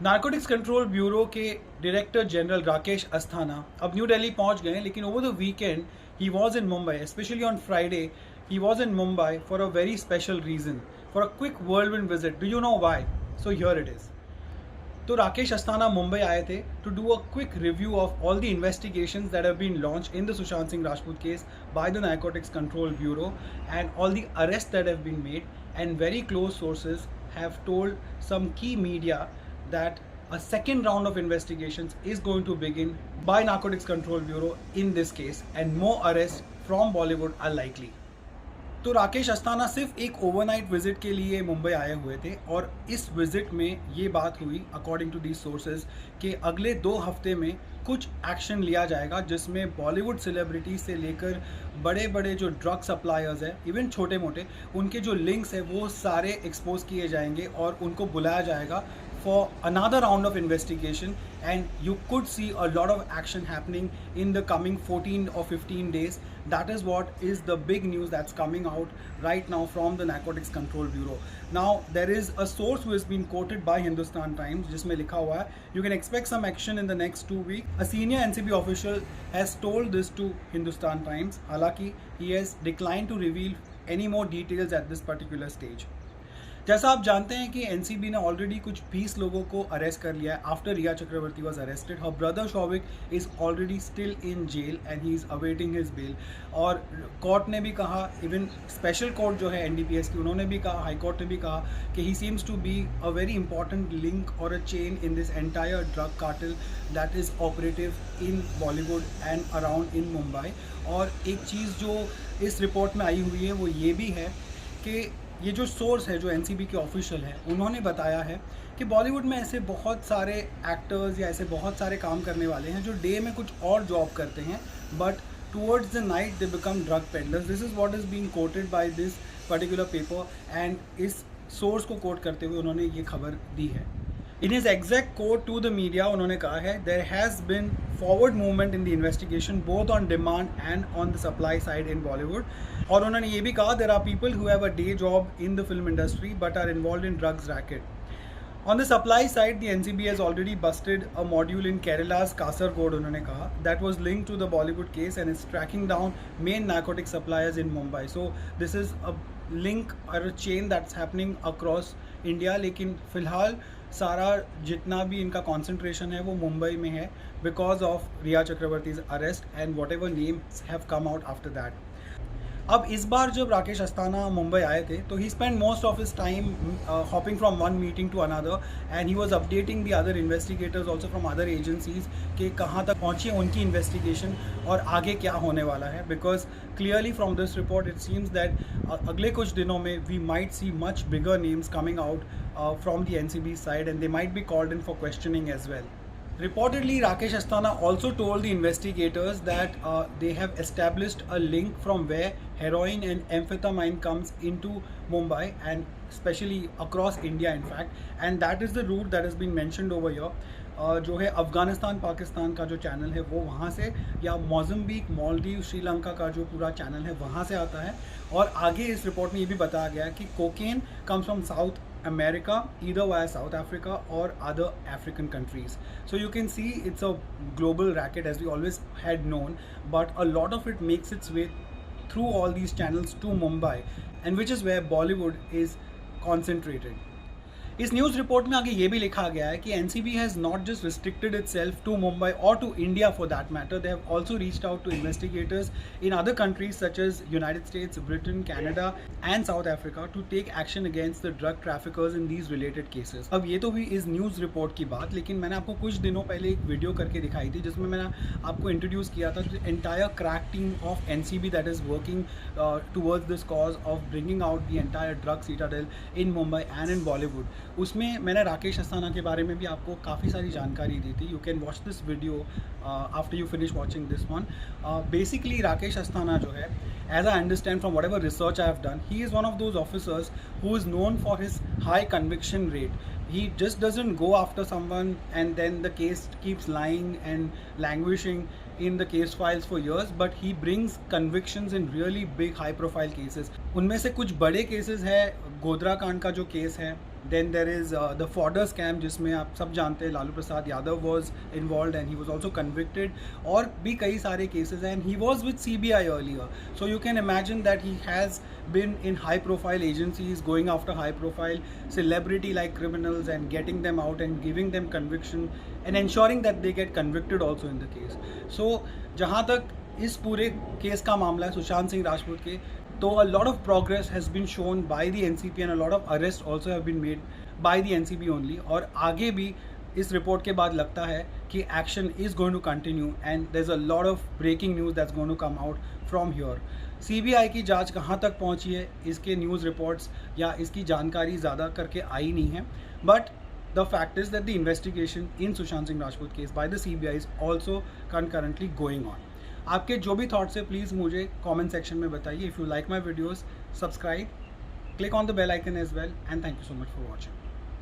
Narcotics control bureau के director general Rakesh Asthana अब New Delhi पहुंच गए, लेकिन over the weekend he was in Mumbai, specially on Friday he was in Mumbai for a very special reason, for a quick whirlwind visit. Do you know why? So here it is. तो राकेश अस्थाना मुंबई आए थे to do a quick review of all the investigations that have been launched in the Sushant Singh Rajput case by the narcotics control bureau and all the arrest that have been made and very close sources have told some key media that a second round of investigations is going to begin by Narcotics Control Bureau in this case and more arrests from Bollywood are likely. तो राकेश अस्थाना सिर्फ एक overnight visit के लिए मुंबई आए हुए थे और इस विजिट में ये बात हुई अकॉर्डिंग टू दीज सोर्सेज कि अगले 2 हफ्ते में कुछ एक्शन लिया जाएगा जिसमें बॉलीवुड सेलिब्रिटी से लेकर बड़े बड़े जो ड्रग सप्लायर्स हैं, इवन छोटे मोटे, उनके जो लिंक्स हैं वो सारे एक्सपोज किए जाएंगे और उनको बुलाया जाएगा for another round of investigation, and you could see a lot of action happening in the coming 14 or 15 days. That is what is the big news that's coming out right now from the Narcotics Control Bureau. Now there is a source who has been quoted by Hindustan Times जिसमें लिखा हुआ है you can expect some action in the next 2 weeks. A senior NCB official has told this to Hindustan Times. हालांकि he has declined to reveal any more details at this particular stage. जैसा आप जानते हैं कि NCB ने already कुछ 20 लोगों को अरेस्ट कर लिया है after Rhea Chakraborty was arrested. Her brother Showik is already still in jail and he is awaiting his bail. और कोर्ट ने भी कहा, इवन स्पेशल कोर्ट जो है एनडीपीएस की, उन्होंने भी कहा, हाई कोर्ट ने भी कहा कि he seems to be a very important link और a chain in this entire drug cartel that is operative in Bollywood and around in Mumbai. और एक चीज़ जो इस रिपोर्ट में आई हुई है वो ये भी है कि ये जो सोर्स है, जो एनसीबी के ऑफिशियल है, उन्होंने बताया है कि बॉलीवुड में ऐसे बहुत सारे एक्टर्स या ऐसे बहुत सारे काम करने वाले हैं जो डे में कुछ और जॉब करते हैं but towards the night they become drug peddlers. This is what is being quoted by this particular paper and इस सोर्स को कोट करते हुए उन्होंने ये खबर दी है. In his exact quote to the media उन्होंने कहा है there has been forward movement in the investigation both on demand and on the supply side in Bollywood. और उन्होंने ये भी कहा there are people who have a day job in the film industry but are involved in drugs racket. On the supply side, the NCB has already busted a module in Kerala's Kasaragod, उन्होंने कहा, that was linked to the Bollywood case and is tracking down main narcotic suppliers in Mumbai. So this is a link or a chain that's happening across India. लेकिन फिलहाल सारा जितना भी इनका concentration है वो मुंबई में है because of Riya चक्रवर्ती's arrest and whatever names have come out after that. अब इस बार जब राकेश अस्थाना मुंबई आए थे तो he spend most of his time hopping from one meeting to another and he was updating the other investigators also from other agencies कि कहाँ तक पहुँची है उनकी इन्वेस्टिगेशन और आगे क्या होने वाला है. Because clearly from this report it seems that अगले कुछ दिनों में we might see much bigger names coming out from the NCB side and they might be called in for questioning as well. Reportedly, Rakesh Asthana also told the investigators that they have established a link from where heroin and amphetamine comes into Mumbai and especially across India in fact, and that is the route that has been mentioned over here. जो है अफ़गानिस्तान पाकिस्तान का जो channel है वो वहाँ से, या Mozambique, Maldives, Sri Lanka का जो पूरा चैनल है वहाँ से आता है. और आगे इस रिपोर्ट में ये भी बताया गया है कि cocaine comes from south America, either via South Africa or other African countries. So you can see it's a global racket as we always had known, but a lot of it makes its way through all these channels to Mumbai, and which is where Bollywood is concentrated. इस news report में आगे ये भी लिखा गया है कि NCB has not just restricted itself to Mumbai और to India for that matter. They have also reached out to investigators in other countries such as United States, Britain, Canada and South Africa to take action against the drug traffickers in these related cases. अब ये तो हुई इस news report की बात, लेकिन मैंने आपको कुछ दिनों पहले एक वीडियो करके दिखाई थी जिसमें मैंने आपको इंट्रोड्यूस किया था the entire crack team of NCB that is working towards this cause of bringing out the entire drug citadel in Mumbai and in Bollywood. उसमें मैंने राकेश अस्थाना के बारे में भी आपको काफ़ी सारी जानकारी दी थी. You can watch this video after you finish watching this one. Basically Rakesh Asthana जो है, as I understand from whatever research I have done, he is one of those officers who is known for his high conviction rate. He just doesn't go after someone and then the case keeps lying and languishing in the case files for years, but he brings convictions in really big high profile cases. उनमें से कुछ बड़े cases है, गोधरा कांड का जो case है, Then there is the fodder scam जिसमें आप सब जानते हैं Lalu Prasad Yadav was involved and he was also convicted. और भी कई सारे cases हैं and he was with CBI earlier. So you can imagine that he has been in high profile agencies going after high profile celebrity like criminals and getting them out and giving them conviction and ensuring that they get convicted also in the case. So जहाँ तक इस पूरे case का मामला है सुशांत सिंह राजपूत के, तो a lot of progress has been shown by the NCP and a lot of arrests also have been made by the NCP only. और आगे भी इस रिपोर्ट के बाद लगता है कि action is going to continue and there is a lot of breaking news that's going to come out from here. CBI की जांच कहाँ तक पहुँची है इसके न्यूज़ रिपोर्ट्स या इसकी जानकारी ज़्यादा करके आई नहीं है, but the fact is that the investigation in Sushant Singh Rajput case by the CBI is also concurrently going on. आपके जो भी थॉट्स है प्लीज़ मुझे कमेंट सेक्शन में बताइए. If you like my videos subscribe, click on the bell icon as well, and thank you so much for watching.